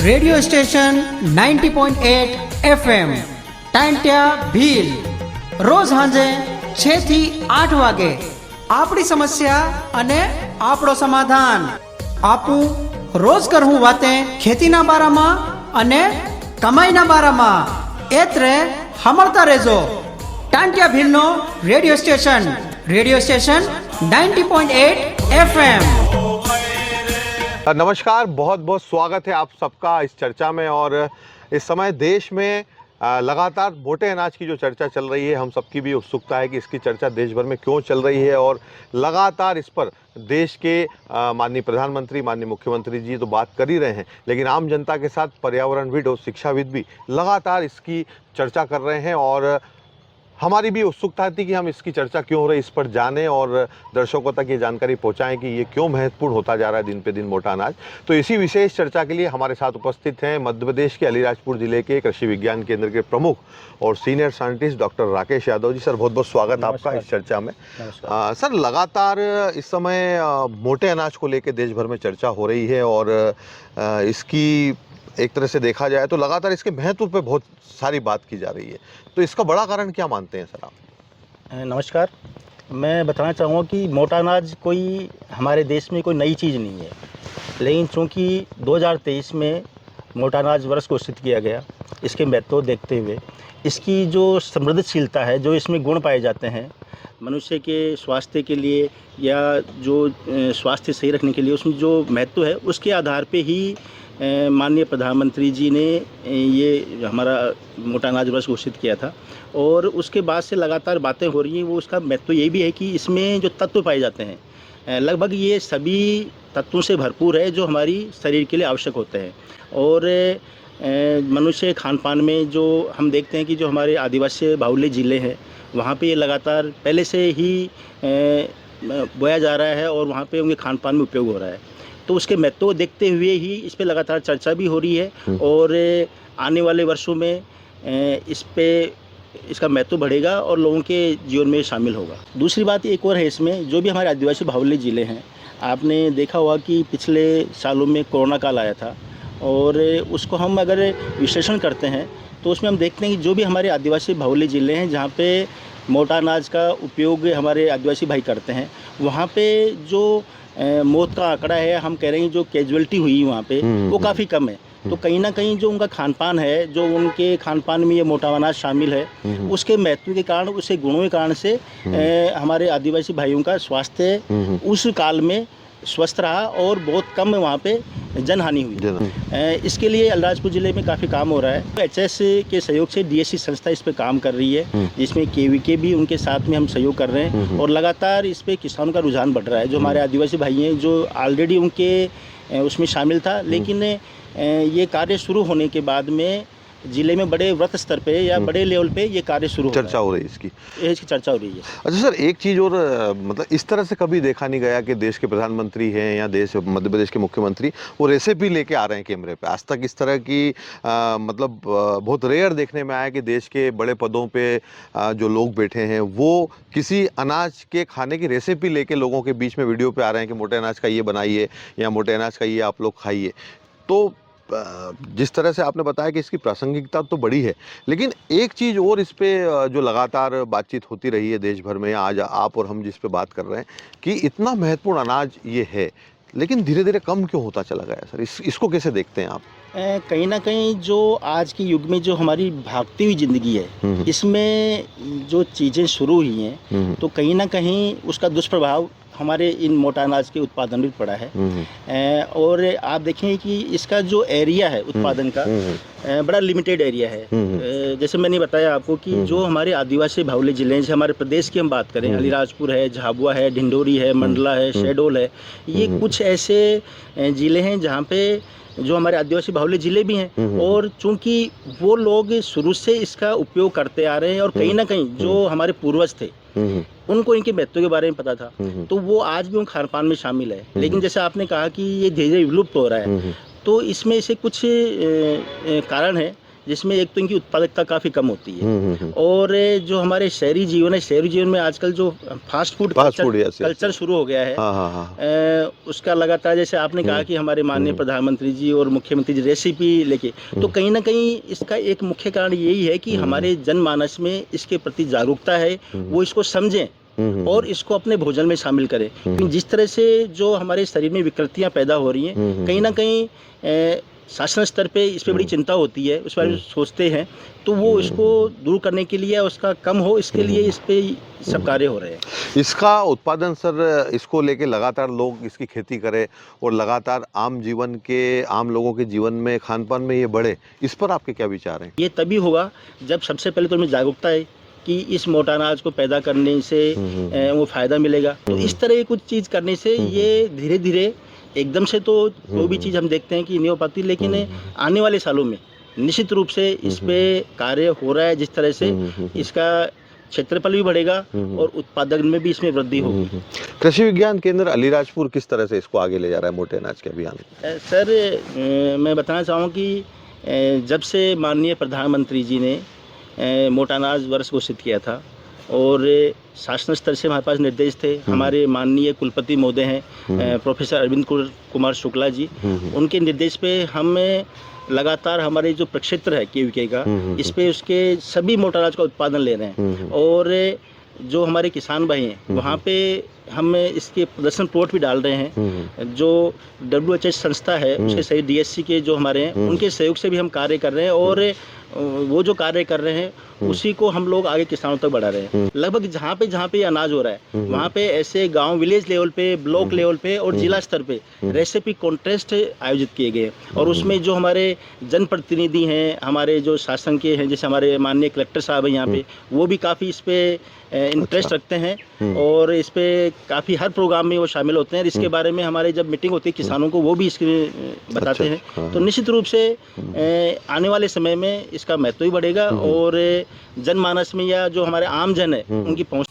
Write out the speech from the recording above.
Radio station 90.8 FM ટાંટ્યા Bhil રોજ સાંજે 6 થી 8 વાગે આપણી સમસ્યા અને આપણો સમાધાન આપું રોજ કરવું વાતે ખેતીના બારામાં અને કમાઈના બારામાં એત્રે સાંભળતા રહેજો ટાંટ્યા ભીલનો રેડિયો સ્ટેશન 90.8 FM। नमस्कार, बहुत बहुत स्वागत है आप सबका इस चर्चा में। और इस समय देश में लगातार मोटे अनाज की जो चर्चा चल रही है, हम सबकी भी उत्सुकता है कि इसकी चर्चा देश भर में क्यों चल रही है। और लगातार इस पर देश के माननीय प्रधानमंत्री, माननीय मुख्यमंत्री जी तो बात कर ही रहे हैं, लेकिन आम जनता के साथ पर्यावरणविद और शिक्षाविद भी लगातार इसकी चर्चा कर रहे हैं। और हमारी भी उत्सुकता थी कि हम इसकी चर्चा क्यों हो रही है इस पर जानें और दर्शकों तक ये जानकारी पहुंचाएं कि ये क्यों महत्वपूर्ण होता जा रहा है दिन पे दिन मोटा अनाज। तो इसी विशेष चर्चा के लिए हमारे साथ उपस्थित हैं मध्य प्रदेश के अलीराजपुर जिले के कृषि विज्ञान केंद्र के प्रमुख और senior scientist doctor Rakesh Yadav ji. Sir, बहुत बहुत स्वागत आपका इस चर्चा में। सर, लगातार इस समय मोटे अनाज को लेकर देश भर में चर्चा हो रही है और इसकी एक तरह से देखा जाए तो लगातार इसके महत्व पे बहुत सारी बात की जा रही है। तो इसका बड़ा कारण क्या मानते हैं सर आप? नमस्कार, मैं बताना चाहूँगा कि मोटा अनाज कोई हमारे देश में कोई नई चीज़ नहीं है, लेकिन चूँकि 2023 में मोटा अनाज वर्ष घोषित किया गया, इसके महत्व देखते हुए इसकी जो समृद्धशीलता है, जो इसमें गुण पाए जाते हैं मनुष्य के स्वास्थ्य के लिए या जो स्वास्थ्य सही रखने के लिए, उसमें जो महत्व है उसके आधार पे ही माननीय प्रधानमंत्री जी ने ये हमारा मोटा अनाज वर्ष घोषित किया था। और उसके बाद से लगातार बातें हो रही हैं। वो उसका महत्व ये भी है कि इसमें जो तत्व पाए जाते हैं लगभग ये सभी तत्वों से भरपूर है जो हमारी शरीर के लिए आवश्यक होते हैं। और मनुष्य खान पान में जो हम देखते हैं कि जो हमारे आदिवासी बाहुल्य ज़िले हैं वहाँ पे ये लगातार पहले से ही बोया जा रहा है और वहाँ पे उनके खान पान में उपयोग हो रहा है। तो उसके महत्व को देखते हुए ही इस पे लगातार चर्चा भी हो रही है और आने वाले वर्षों में इस पे इसका महत्व बढ़ेगा और लोगों के जीवन में शामिल होगा। दूसरी बात एक और है इसमें, जो भी हमारे आदिवासी बाहुल्य ज़िले हैं, आपने देखा होगा कि पिछले सालों में कोरोना काल आया था और उसको हम अगर विश्लेषण करते हैं तो उसमें हम देखते हैं कि जो भी हमारे आदिवासी बाहुल्य ज़िले हैं जहाँ पे मोटा अनाज का उपयोग हमारे आदिवासी भाई करते हैं, वहाँ पे जो मौत का आंकड़ा है, हम कह रहे हैं जो कैजुअलिटी हुई वहाँ पे वो काफ़ी कम है। तो कहीं ना कहीं जो उनका खान पान है, जो उनके खान पान में ये मोटा अनाज शामिल है, उसके महत्व के कारण, उसके गुणों के कारण से हमारे आदिवासी भाइयों का स्वास्थ्य उस काल में स्वस्थ रहा और बहुत कम वहाँ पे जनहानि हुई। इसके लिए अलीराजपुर ज़िले में काफ़ी काम हो रहा है। एचएस के सहयोग से डीएससी संस्था इस पे काम कर रही है, जिसमें केवीके भी उनके साथ में हम सहयोग कर रहे हैं और लगातार इस पे किसानों का रुझान बढ़ रहा है। जो हमारे आदिवासी भाई हैं जो ऑलरेडी उनके उसमें शामिल था, लेकिन ये कार्य शुरू होने के बाद में जिले में बड़े वृत्त स्तर पे या बड़े लेवल पे ये कार्य शुरू हो चर्चा हो रही है इसकी चर्चा हो रही है। अच्छा सर, एक चीज़ और, मतलब इस तरह से कभी देखा नहीं गया कि देश के प्रधानमंत्री हैं या मध्य प्रदेश के मुख्यमंत्री वो रेसिपी लेके आ रहे हैं कैमरे पे। आज तक इस तरह की मतलब बहुत रेयर देखने में आया कि देश के बड़े पदों पे जो लोग बैठे हैं वो किसी अनाज के खाने की रेसिपी लेके लोगों के बीच में वीडियो पे आ रहे हैं कि मोटे अनाज का ये बनाइए या मोटे अनाज का ये आप लोग खाइए। तो जिस तरह से आपने बताया कि इसकी प्रासंगिकता तो बड़ी है, लेकिन एक चीज़ और इस पे जो लगातार बातचीत होती रही है देश भर में, आज आप और हम जिस पे बात कर रहे हैं कि इतना महत्वपूर्ण अनाज ये है, लेकिन धीरे धीरे कम क्यों होता चला गया सर? इसको कैसे देखते हैं आप? कहीं ना कहीं जो आज के युग में जो हमारी भागती हुई ज़िंदगी है, इसमें जो चीज़ें शुरू हुई हैं तो कहीं ना कहीं उसका दुष्प्रभाव हमारे इन मोटा अनाज के उत्पादन में पड़ा है। और आप देखें कि इसका जो एरिया है उत्पादन का बड़ा लिमिटेड एरिया है। जैसे मैंने बताया आपको कि जो हमारे आदिवासी बाहुल्य जिले हैं, हमारे प्रदेश की हम बात करें, अलीराजपुर है, झाबुआ है, ढिंडोरी है, मंडला है, शहडोल है, ये कुछ ऐसे ज़िले हैं जहाँ पे जो हमारे आदिवासी बाहुल्य जिले भी हैं। और चूंकि वो लोग शुरू से इसका उपयोग करते आ रहे हैं और कहीं ना कहीं जो हमारे पूर्वज थे उनको इनके महत्व के बारे में पता था, तो वो आज भी उन खान पान में शामिल है। लेकिन जैसे आपने कहा कि ये धीरे धीरे विलुप्त हो रहा है, तो इसमें से कुछ कारण है जिसमें एक तो इनकी उत्पादकता काफ़ी कम होती है और जो हमारे शहरी जीवन है, शहरी जीवन में आजकल जो फास्ट फूड कल्चर शुरू हो गया है, उसका लगातार, जैसे आपने कहा कि हमारे माननीय प्रधानमंत्री जी और मुख्यमंत्री जी रेसिपी लेके, तो कहीं ना कहीं इसका एक मुख्य कारण यही है कि हमारे जनमानस में इसके प्रति जागरूकता है, वो इसको समझें और इसको अपने भोजन में शामिल करें। क्योंकि जिस तरह से जो हमारे शरीर में विकृतियां पैदा हो रही हैं, कहीं ना कहीं शासन स्तर पे इस पे बड़ी चिंता होती है, उस पर सोचते हैं, तो वो इसको दूर करने के लिए, उसका कम हो, इसके लिए इस पे सब कार्य हो रहे हैं। इसका उत्पादन सर, इसको लेके लगातार लोग इसकी खेती करें और लगातार आम लोगों के जीवन में, खान पान में ये बढ़े, इस पर आपके क्या विचार हैं? ये तभी होगा जब सबसे पहले तो हमें जागरूकता है कि इस मोटा अनाज को पैदा करने से वो फ़ायदा मिलेगा। तो इस तरह की कुछ चीज़ करने से ये धीरे धीरे, एकदम से तो कोई भी चीज़ हम देखते हैं कि नहीं हो पाती, लेकिन आने वाले सालों में निश्चित रूप से इस पे कार्य हो रहा है। जिस तरह से इसका क्षेत्रफल भी बढ़ेगा और उत्पादन में भी इसमें वृद्धि होगी। कृषि विज्ञान केंद्र अलीराजपुर किस तरह से इसको आगे ले जा रहा है, मोटे अनाज के अभियान? सर, मैं बताना चाहूँ कि जब से माननीय प्रधानमंत्री जी ने मोटा अनाज वर्ष घोषित किया था और शासन स्तर से हमारे पास निर्देश थे, हमारे माननीय कुलपति महोदय हैं प्रोफेसर अरविंद कुमार शुक्ला जी, उनके निर्देश पे हम लगातार हमारे जो प्रक्षेत्र है केवीके का, इस पे उसके सभी मोटा अनाज का उत्पादन ले रहे हैं। और जो हमारे किसान भाई हैं वहाँ पे हम इसके प्रदर्शन प्लॉट भी डाल रहे हैं। जो WHS संस्था है उसके सही DSC के जो हमारे हैं, उनके सहयोग से भी हम कार्य कर रहे हैं और वो जो कार्य कर रहे हैं उसी को हम लोग आगे किसानों तक बढ़ा रहे हैं। लगभग जहाँ पे अनाज हो रहा है वहाँ पे ऐसे गांव, विलेज लेवल पे, ब्लॉक लेवल पे और जिला स्तर पे रेसिपी कॉन्टेस्ट आयोजित किए गए और उसमें जो हमारे जनप्रतिनिधि हैं, हमारे जो शासन के हैं, जैसे हमारे माननीय कलेक्टर साहब हैं यहाँ पे, वो भी काफ़ी इस पे इंटरेस्ट रखते हैं और इस पे काफ़ी हर प्रोग्राम में वो शामिल होते हैं। इसके बारे में हमारे जब मीटिंग होती है किसानों को, वो भी इसके बताते हैं। तो निश्चित रूप से आने वाले समय में इसका महत्व ही बढ़ेगा और जनमानस में या जो हमारे आम जन है उनकी पहुँच